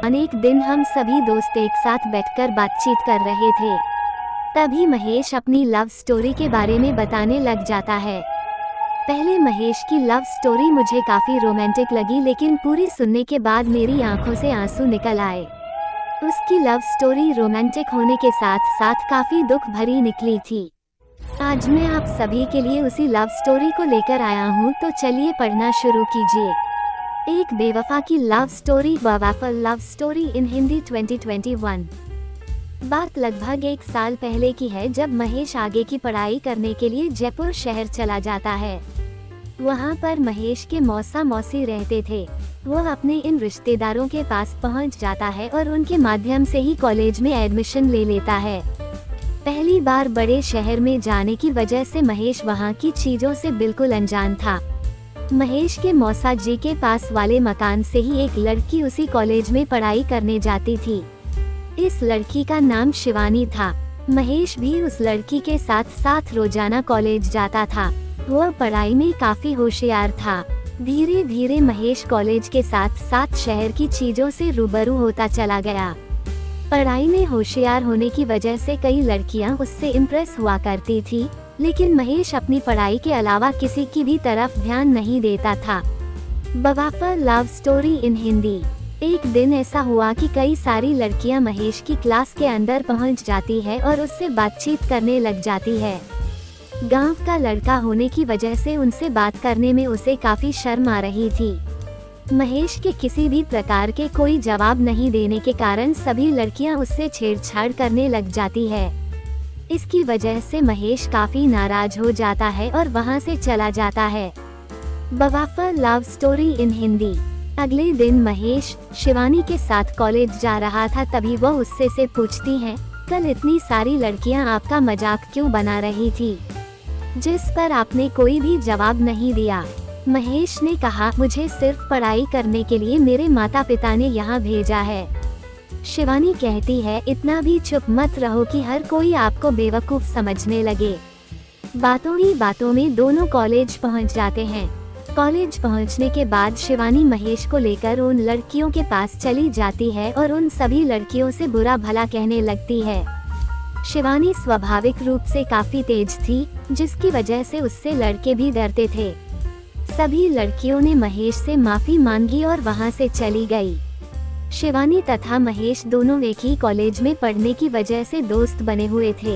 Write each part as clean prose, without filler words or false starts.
अनेक दिन हम सभी दोस्त एक साथ बैठकर बातचीत कर रहे थे। तभी महेश अपनी लव स्टोरी के बारे में बताने लग जाता है। पहले महेश की लव स्टोरी मुझे काफी रोमांटिक लगी, लेकिन पूरी सुनने के बाद मेरी आंखों से आंसू निकल आए। उसकी लव स्टोरी रोमांटिक होने के साथ साथ काफी दुख भरी निकली थी। आज मैं आप सभी के लिए उसी लव स्टोरी को लेकर आया हूँ, तो चलिए पढ़ना शुरू कीजिए। एक बेवफा की लव स्टोरी, बेवफा लव स्टोरी इन हिंदी 2021। बात लगभग 1 साल पहले की है, जब महेश आगे की पढ़ाई करने के लिए जयपुर शहर चला जाता है। वहाँ पर महेश के मौसा मौसी रहते थे। वो अपने इन रिश्तेदारों के पास पहुँच जाता है और उनके माध्यम से ही कॉलेज में एडमिशन ले लेता है। पहली बार बड़े शहर में जाने की वजह से महेश वहाँ की चीजों से बिल्कुल अनजान था। महेश के मौसा जी के पास वाले मकान से ही एक लड़की उसी कॉलेज में पढ़ाई करने जाती थी। इस लड़की का नाम शिवानी था। महेश भी उस लड़की के साथ साथ रोजाना कॉलेज जाता था। वो पढ़ाई में काफी होशियार था। धीरे धीरे महेश कॉलेज के साथ साथ शहर की चीजों से रूबरू होता चला गया। पढ़ाई में होशियार होने की वजह से कई लड़कियां उससे इम्प्रेस हुआ करती थी, लेकिन महेश अपनी पढ़ाई के अलावा किसी की भी तरफ ध्यान नहीं देता था। बेवफा लव स्टोरी इन हिंदी। एक दिन ऐसा हुआ कि कई सारी लड़कियां महेश की क्लास के अंदर पहुंच जाती है और उससे बातचीत करने लग जाती है। गांव का लड़का होने की वजह से उनसे बात करने में उसे काफी शर्म आ रही थी। महेश के किसी भी प्रकार के कोई जवाब नहीं देने के कारण सभी लड़कियां उससे छेड़छाड़ करने लग जाती है। इसकी वजह से महेश काफी नाराज हो जाता है और वहां से चला जाता है। बेवफा लव स्टोरी इन हिंदी। अगले दिन महेश शिवानी के साथ कॉलेज जा रहा था, तभी वह उससे से पूछती है, कल इतनी सारी लड़कियां आपका मजाक क्यों बना रही थी, जिस पर आपने कोई भी जवाब नहीं दिया। महेश ने कहा, मुझे सिर्फ पढ़ाई करने के लिए मेरे माता पिता ने यहाँ भेजा है। शिवानी कहती है, इतना भी चुप मत रहो कि हर कोई आपको बेवकूफ समझने लगे। बातों ही बातों में दोनों कॉलेज पहुँच जाते हैं। कॉलेज पहुँचने के बाद शिवानी महेश को लेकर उन लड़कियों के पास चली जाती है और उन सभी लड़कियों से बुरा भला कहने लगती है। शिवानी स्वाभाविक रूप से काफी तेज थी, जिसकी वजह से उससे लड़के भी डरते थे। सभी लड़कियों ने महेश से माफी मांगी और वहां से चली गई। शिवानी तथा महेश दोनों एक ही कॉलेज में पढ़ने की वजह से दोस्त बने हुए थे।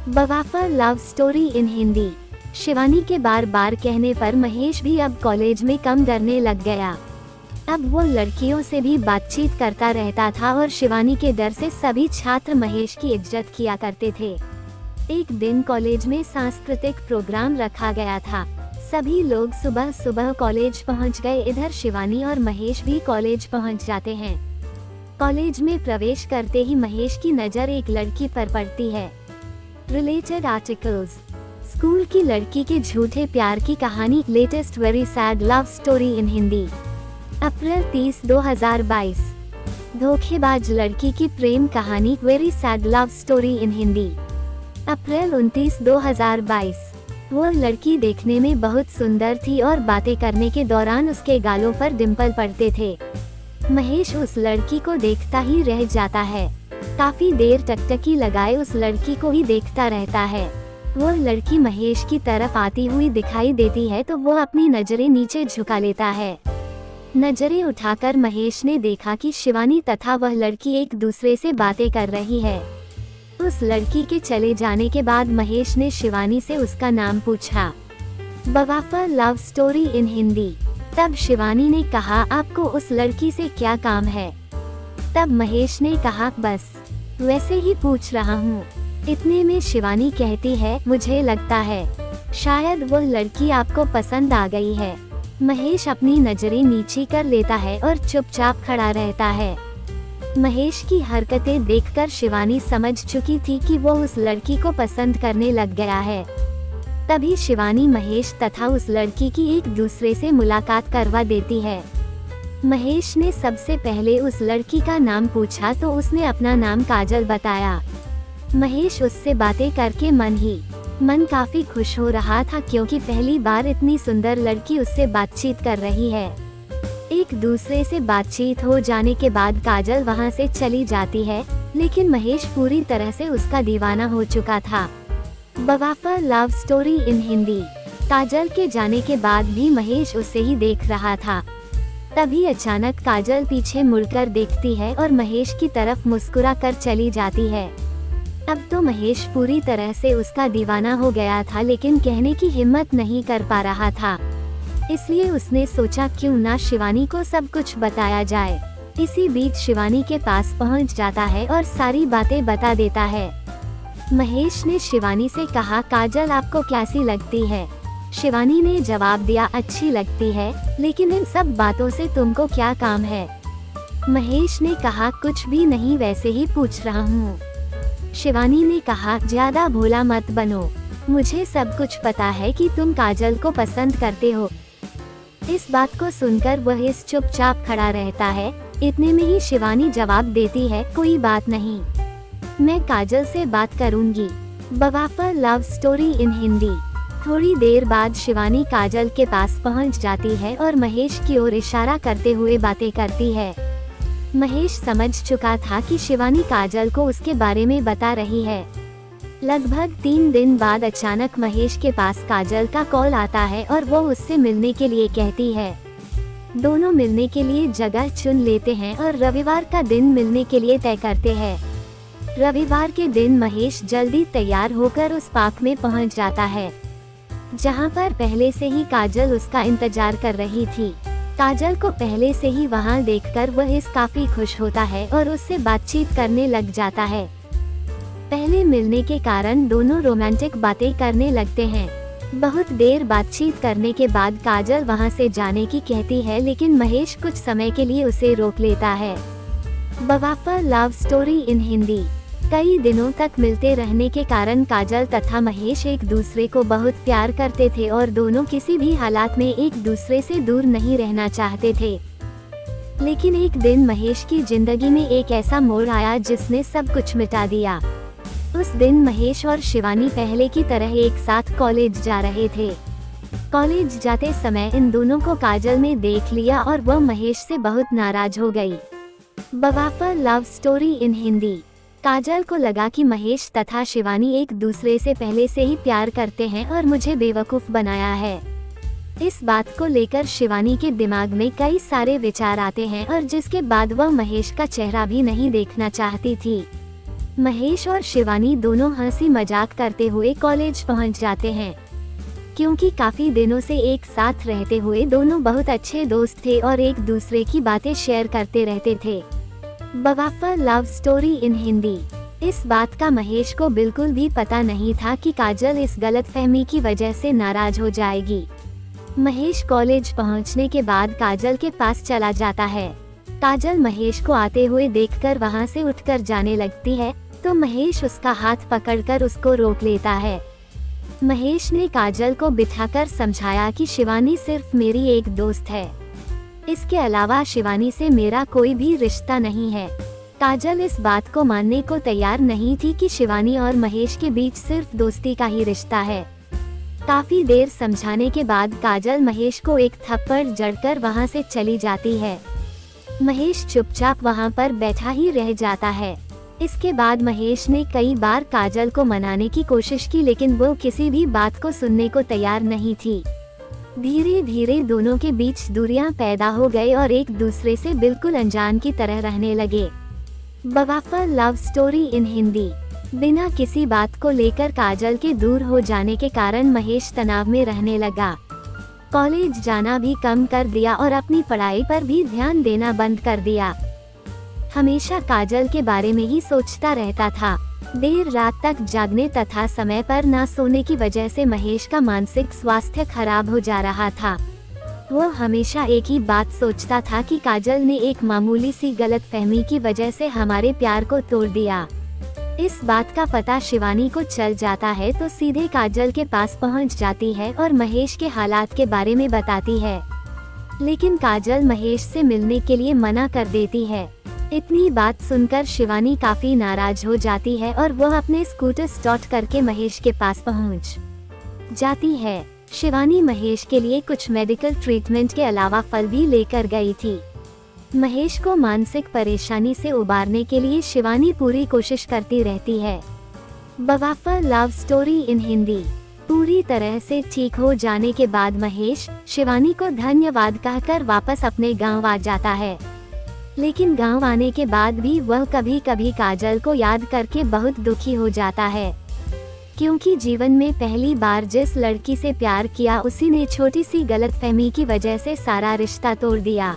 बेवफा love story in Hindi. Shivani के बार बार कहने पर महेश भी अब कॉलेज में कम डरने लग गया। अब वो लड़कियों से भी बातचीत करता रहता था और शिवानी के डर से सभी छात्र महेश की इज्जत किया करते थे। एक दिन कॉलेज में सांस्कृतिक प्रोग्राम रखा गया था। सभी लोग सुबह सुबह कॉलेज पहुंच गए। इधर शिवानी और महेश भी कॉलेज पहुंच जाते हैं। कॉलेज में प्रवेश करते ही महेश की नज़र एक लड़की पर पड़ती है। Related articles. स्कूल की लड़की के झूठे प्यार की कहानी, latest very sad love story in Hindi. अप्रैल 30, 2022। धोखेबाज लड़की की प्रेम कहानी, very sad love story in Hindi. अप्रैल 29, 2022। वो लड़की देखने में बहुत सुंदर थी और बातें करने के दौरान उसके गालों पर डिंपल पड़ते थे। महेश उस लड़की को देखता ही रह जाता है। काफी देर टकटकी लगाए उस लड़की को ही देखता रहता है। वो लड़की महेश की तरफ आती हुई दिखाई देती है तो वो अपनी नजरें नीचे झुका लेता है। नजरें उठाकर महेश ने देखा कि शिवानी तथा वह लड़की एक दूसरे से बातें कर रही है। उस लड़की के चले जाने के बाद महेश ने शिवानी से उसका नाम पूछा। बेवफा लव स्टोरी इन हिंदी। तब शिवानी ने कहा, आपको उस लड़की से क्या काम है? तब महेश ने कहा, बस वैसे ही पूछ रहा हूँ। इतने में शिवानी कहती है, मुझे लगता है शायद वह लड़की आपको पसंद आ गई है। महेश अपनी नजरें नीची कर लेता है और चुपचाप खड़ा रहता है। महेश की हरकतें देखकर शिवानी समझ चुकी थी कि वो उस लड़की को पसंद करने लग गया है। तभी शिवानी महेश तथा उस लड़की की एक दूसरे से मुलाकात करवा देती है। महेश ने सबसे पहले उस लड़की का नाम पूछा तो उसने अपना नाम काजल बताया। महेश उससे बातें करके मन काफी खुश हो रहा था, क्योंकि पहली बार इतनी सुंदर लड़की उससे बातचीत कर रही है। एक दूसरे से बातचीत हो जाने के बाद काजल वहां से चली जाती है, लेकिन महेश पूरी तरह से उसका दीवाना हो चुका था। बेवफा लव स्टोरी इन हिंदी। काजल के जाने के बाद भी महेश उसे ही देख रहा था। तभी अचानक काजल पीछे मुड़कर देखती है और महेश की तरफ मुस्कुरा कर चली जाती है। अब तो महेश पूरी तरह से उसका दीवाना हो गया था, लेकिन कहने की हिम्मत नहीं कर पा रहा था। इसलिए उसने सोचा क्यों ना शिवानी को सब कुछ बताया जाए। इसी बीच शिवानी के पास पहुंच जाता है और सारी बातें बता देता है। महेश ने शिवानी से कहा, काजल आपको कैसी लगती है? शिवानी ने जवाब दिया, अच्छी लगती है, लेकिन इन सब बातों से तुमको क्या काम है? महेश ने कहा, कुछ भी नहीं, वैसे ही पूछ रहा हूँ। शिवानी ने कहा, ज्यादा भोला मत बनो, मुझे सब कुछ पता है कि तुम काजल को पसंद करते हो। इस बात को सुनकर वह इस चुपचाप खड़ा रहता है। इतने में ही शिवानी जवाब देती है, कोई बात नहीं, मैं काजल से बात करूंगी। बेवफा लव स्टोरी इन हिंदी। थोड़ी देर बाद शिवानी काजल के पास पहुंच जाती है और महेश की ओर इशारा करते हुए बातें करती है। महेश समझ चुका था कि शिवानी काजल को उसके बारे में बता रही है। लगभग 3 दिन बाद अचानक महेश के पास काजल का कॉल आता है और वो उससे मिलने के लिए कहती है। दोनों मिलने के लिए जगह चुन लेते हैं और रविवार का दिन मिलने के लिए तय करते हैं। रविवार के दिन महेश जल्दी तैयार होकर उस पार्क में पहुंच जाता है, जहां पर पहले से ही काजल उसका इंतजार कर रही थी। काजल को पहले से ही वहां देखकर वह काफी खुश होता है और उससे बातचीत करने लग जाता है। पहले मिलने के कारण दोनों रोमांटिक बातें करने लगते हैं। बहुत देर बातचीत करने के बाद काजल वहां से जाने की कहती है, लेकिन महेश कुछ समय के लिए उसे रोक लेता है। बेवफा लव स्टोरी इन हिंदी। कई दिनों तक मिलते रहने के कारण काजल तथा महेश एक दूसरे को बहुत प्यार करते थे और दोनों किसी भी हालात में एक दूसरे से दूर नहीं रहना चाहते थे। लेकिन एक दिन महेश की जिंदगी में एक ऐसा मोड़ आया जिसने सब कुछ मिटा दिया। उस दिन महेश और शिवानी पहले की तरह एक साथ कॉलेज जा रहे थे। कॉलेज जाते समय इन दोनों को काजल ने देख लिया और वह महेश से बहुत नाराज हो गई। बेवफा लव स्टोरी इन हिंदी। काजल को लगा कि महेश तथा शिवानी एक दूसरे से पहले से ही प्यार करते हैं और मुझे बेवकूफ बनाया है। इस बात को लेकर शिवानी के दिमाग में कई सारे विचार आते हैं और जिसके बाद वह महेश का चेहरा भी नहीं देखना चाहती थी। महेश और शिवानी दोनों हंसी मजाक करते हुए कॉलेज पहुंच जाते हैं। क्योंकि काफी दिनों से एक साथ रहते हुए दोनों बहुत अच्छे दोस्त थे और एक दूसरे की बातें शेयर करते रहते थे। बेवफा लव स्टोरी इन हिंदी। इस बात का महेश को बिल्कुल भी पता नहीं था कि काजल इस गलतफहमी की वजह से नाराज हो जाएगी। महेश कॉलेज पहुंचने के बाद काजल के पास चला जाता है। काजल महेश को आते हुए देखकर वहां से उठकर जाने लगती है, तो महेश उसका हाथ पकड़कर उसको रोक लेता है। महेश ने काजल को बिठाकर समझाया कि शिवानी सिर्फ मेरी एक दोस्त है, इसके अलावा शिवानी से मेरा कोई भी रिश्ता नहीं है। काजल इस बात को मानने को तैयार नहीं थी कि शिवानी और महेश के बीच सिर्फ दोस्ती का ही रिश्ता है। काफी देर समझाने के बाद काजल महेश को एक थप्पड़ जड़कर वहां से चली जाती है। महेश चुपचाप वहां पर बैठा ही रह जाता है। इसके बाद महेश ने कई बार काजल को मनाने की कोशिश की, लेकिन वो किसी भी बात को सुनने को तैयार नहीं थी। धीरे धीरे दोनों के बीच दूरियां पैदा हो गई और एक दूसरे से बिल्कुल अनजान की तरह रहने लगे। बेवफा लव स्टोरी इन हिंदी। बिना किसी बात को लेकर काजल के दूर हो जाने के कारण महेश तनाव में रहने लगा। कॉलेज जाना भी कम कर दिया और अपनी पढ़ाई पर भी ध्यान देना बंद कर दिया। हमेशा काजल के बारे में ही सोचता रहता था। देर रात तक जागने तथा समय पर ना सोने की वजह से महेश का मानसिक स्वास्थ्य खराब हो जा रहा था। वो हमेशा एक ही बात सोचता था कि काजल ने एक मामूली सी गलतफहमी की वजह से हमारे प्यार को तोड़ दिया। इस बात का पता शिवानी को चल जाता है तो सीधे काजल के पास पहुंच जाती है और महेश के हालात के बारे में बताती है। लेकिन काजल महेश से मिलने के लिए मना कर देती है। इतनी बात सुनकर शिवानी काफी नाराज हो जाती है और वह अपने स्कूटर स्टार्ट करके महेश के पास पहुंच जाती है। शिवानी महेश के लिए कुछ मेडिकल ट्रीटमेंट के अलावा फल भी लेकर गई थी। महेश को मानसिक परेशानी से उबारने के लिए शिवानी पूरी कोशिश करती रहती है। बवाफा लव स्टोरी इन हिंदी। पूरी तरह से ठीक हो जाने के बाद महेश शिवानी को धन्यवाद कहकर वापस अपने गांव आ जाता है। लेकिन गांव आने के बाद भी वह कभी कभी काजल को याद करके बहुत दुखी हो जाता है, क्योंकि जीवन में पहली बार जिस लड़की से प्यार किया उसी ने छोटी सी गलतफहमी की वजह से सारा रिश्ता तोड़ दिया।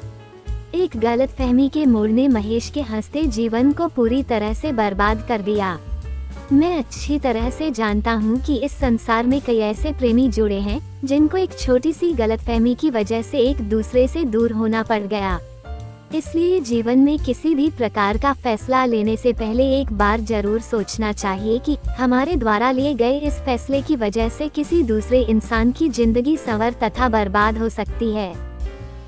एक गलतफहमी के मोड़ ने महेश के हंसते जीवन को पूरी तरह से बर्बाद कर दिया। मैं अच्छी तरह से जानता हूँ कि इस संसार में कई ऐसे प्रेमी जुड़े हैं जिनको एक छोटी सी गलतफहमी की वजह से एक दूसरे से दूर होना पड़ गया। इसलिए जीवन में किसी भी प्रकार का फैसला लेने से पहले एक बार जरूर सोचना चाहिए कि हमारे द्वारा लिए गए इस फैसले की वजह से किसी दूसरे इंसान की जिंदगी संवर तथा बर्बाद हो सकती है।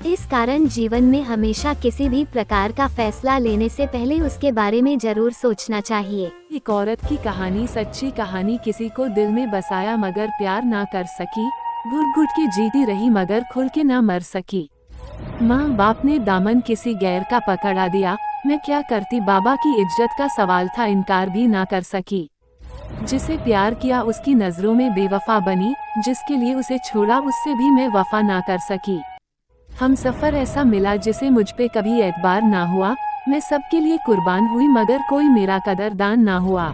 इस कारण जीवन में हमेशा किसी भी प्रकार का फैसला लेने से पहले उसके बारे में जरूर सोचना चाहिए। एक औरत की कहानी, सच्ची कहानी। किसी को दिल में बसाया मगर प्यार ना कर सकी, घुट घुट के जीती रही मगर खुल के ना मर सकी। माँ बाप ने दामन किसी गैर का पकड़ा दिया, मैं क्या करती, बाबा की इज्जत का सवाल था, इनकार भी ना कर सकी। जिसे प्यार किया उसकी नजरों में बेवफा बनी, जिसके लिए उसे छोड़ा उससे भी मैं वफा ना कर सकी। हम सफर ऐसा मिला जिसे मुझ पे कभी एतबार ना हुआ, मैं सबके लिए कुर्बान हुई मगर कोई मेरा कदरदान ना हुआ।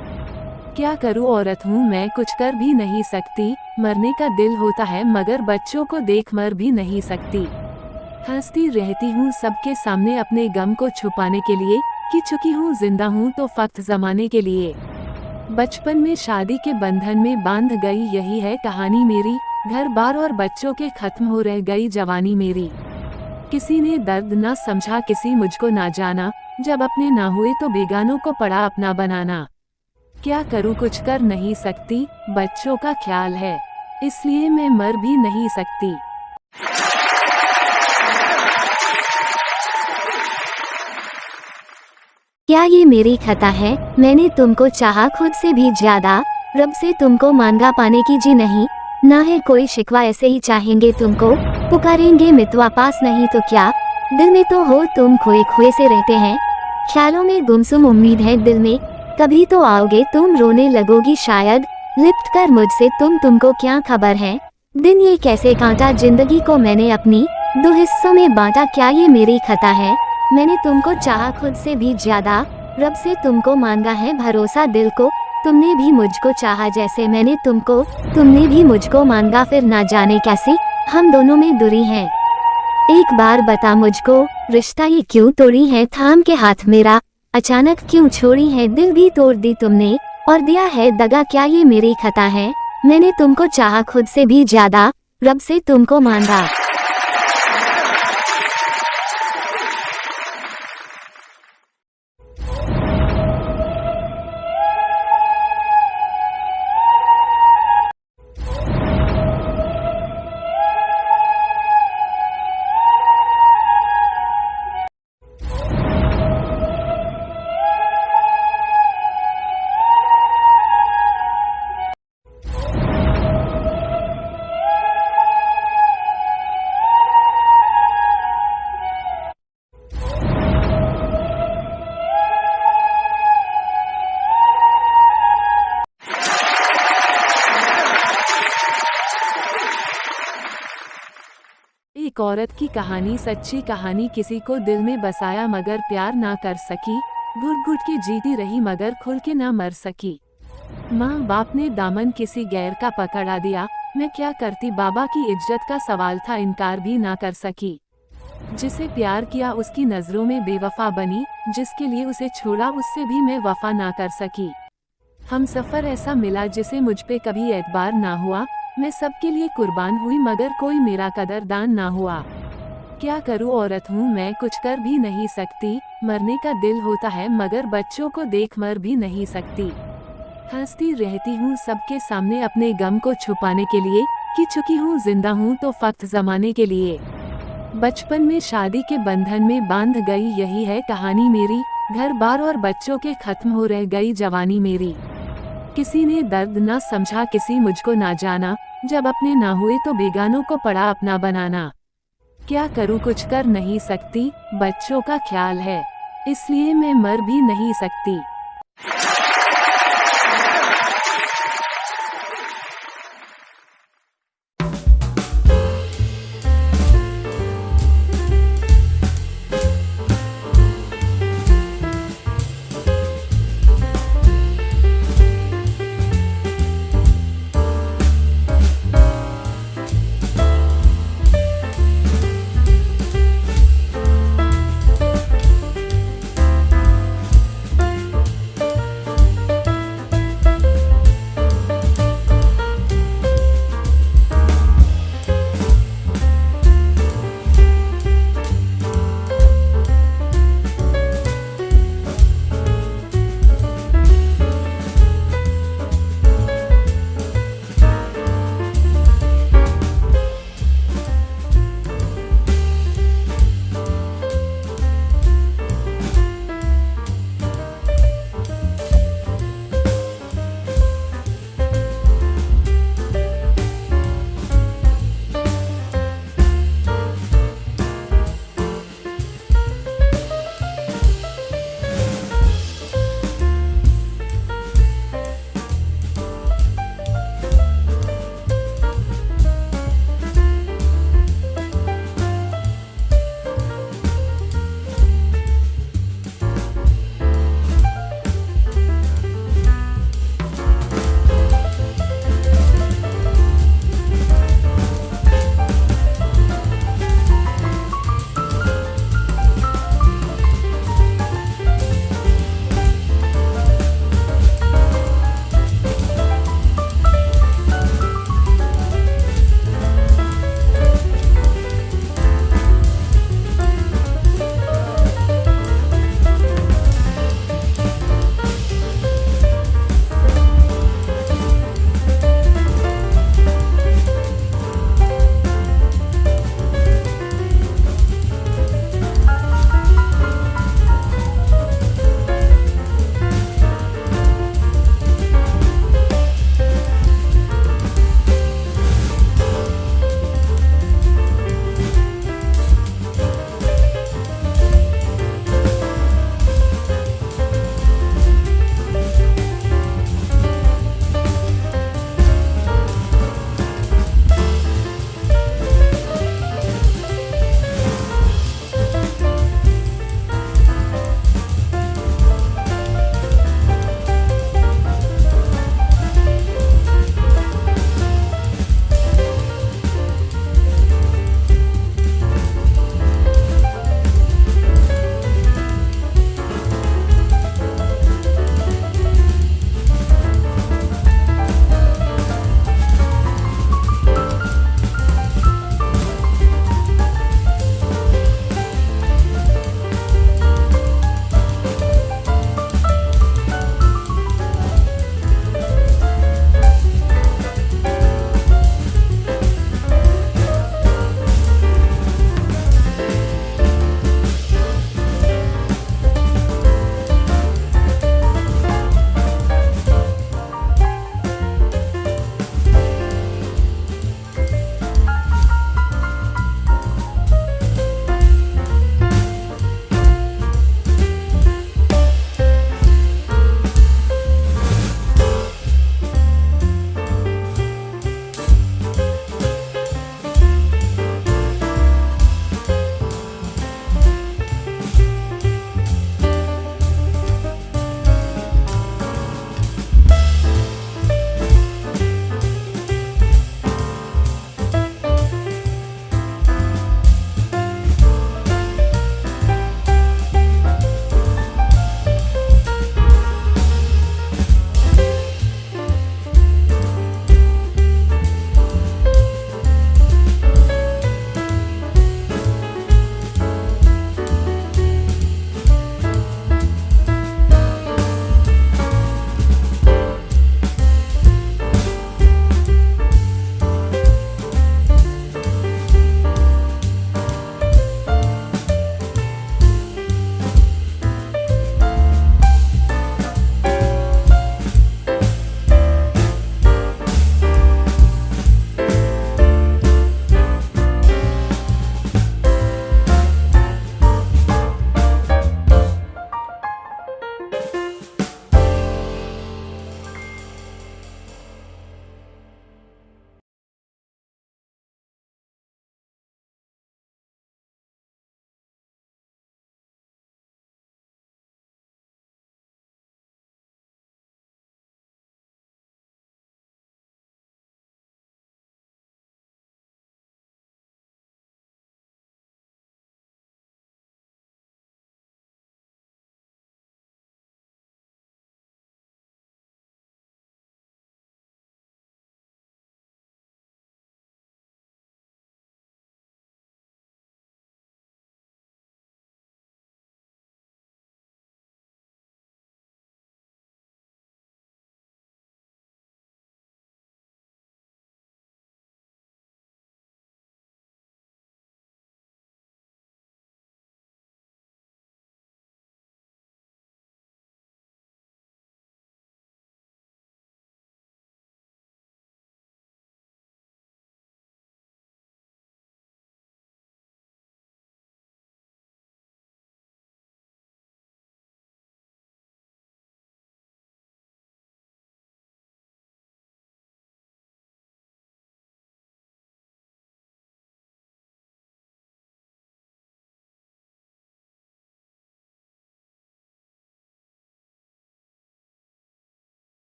क्या करूँ, औरत हूँ मैं, कुछ कर भी नहीं सकती, मरने का दिल होता है मगर बच्चों को देख मर भी नहीं सकती। हंसती रहती हूँ सबके सामने अपने गम को छुपाने के लिए, कि चुकी हूँ जिंदा हूँ तो फक्त जमाने के लिए। बचपन में शादी के बंधन में बांध गई, यही है कहानी मेरी, घर बार और बच्चों के खत्म हो रह गई जवानी मेरी। किसी ने दर्द ना समझा, किसी मुझको ना जाना, जब अपने ना हुए तो बेगानों को पड़ा अपना बनाना। क्या करूँ, कुछ कर नहीं सकती, बच्चों का ख्याल है इसलिए मैं मर भी नहीं सकती। क्या ये मेरी खता है, मैंने तुमको चाहा खुद से भी ज्यादा, रब से तुमको मांगा पाने की जी नहीं, ना है कोई शिकवा, ऐसे ही चाहेंगे तुमको, पुकारेंगे मितवा पास नहीं तो क्या, दिल में तो हो तुम, खोए खोए से रहते हैं, ख्यालों में गुमसुम उम्मीद है दिल में, कभी तो आओगे तुम, रोने लगोगी शायद, लिपट कर मुझसे तुमको क्या खबर है, दिन ये कैसे काटा, जिंदगी को मैंने अपनी दो हिस्सों में बांटा, क्या ये मेरी खता है, मैंने तुमको चाहा खुद से भी ज्यादा, रब से तुमको मांगा है भरोसा दिल को, तुमने भी मुझको चाहा जैसे मैंने तुमको, तुमने भी मुझको मांगा, फिर ना जाने कैसी हम दोनों में दूरी है। एक बार बता मुझको, रिश्ता ये क्यों तोड़ी है, थाम के हाथ मेरा अचानक क्यों छोड़ी है, दिल भी तोड़ दी तुमने और दिया है दगा, क्या ये मेरी खता है, मैंने तुमको चाहा खुद से भी ज्यादा, रब से तुमको मांगा। एक औरत की कहानी, सच्ची कहानी। किसी को दिल में बसाया मगर प्यार ना कर सकी, घुट घुट के जीती रही मगर खुल के ना मर सकी। माँ बाप ने दामन किसी गैर का पकड़ा दिया, मैं क्या करती, बाबा की इज्जत का सवाल था, इनकार भी ना कर सकी। जिसे प्यार किया उसकी नजरों में बेवफा बनी, जिसके लिए उसे छोड़ा उससे भी मैं वफा ना कर सकी। हम सफर ऐसा मिला जिसे मुझ पे कभी एतबार ना हुआ, मैं सबके लिए कुर्बान हुई मगर कोई मेरा कदरदान ना हुआ। क्या करूँ, औरत हूँ मैं, कुछ कर भी नहीं सकती, मरने का दिल होता है मगर बच्चों को देख मर भी नहीं सकती। हंसती रहती हूँ सबके सामने अपने गम को छुपाने के लिए, कि चुकी हूँ जिंदा हूँ तो फक्त जमाने के लिए। बचपन में शादी के बंधन में बांध गई, यही है कहानी मेरी, घर बार और बच्चों के खत्म हो रह गई जवानी मेरी। किसी ने दर्द ना समझा, किसी मुझको ना जाना, जब अपने ना हुए तो बेगानों को पड़ा अपना बनाना। क्या करूँ, कुछ कर नहीं सकती, बच्चों का ख्याल है, इसलिए मैं मर भी नहीं सकती।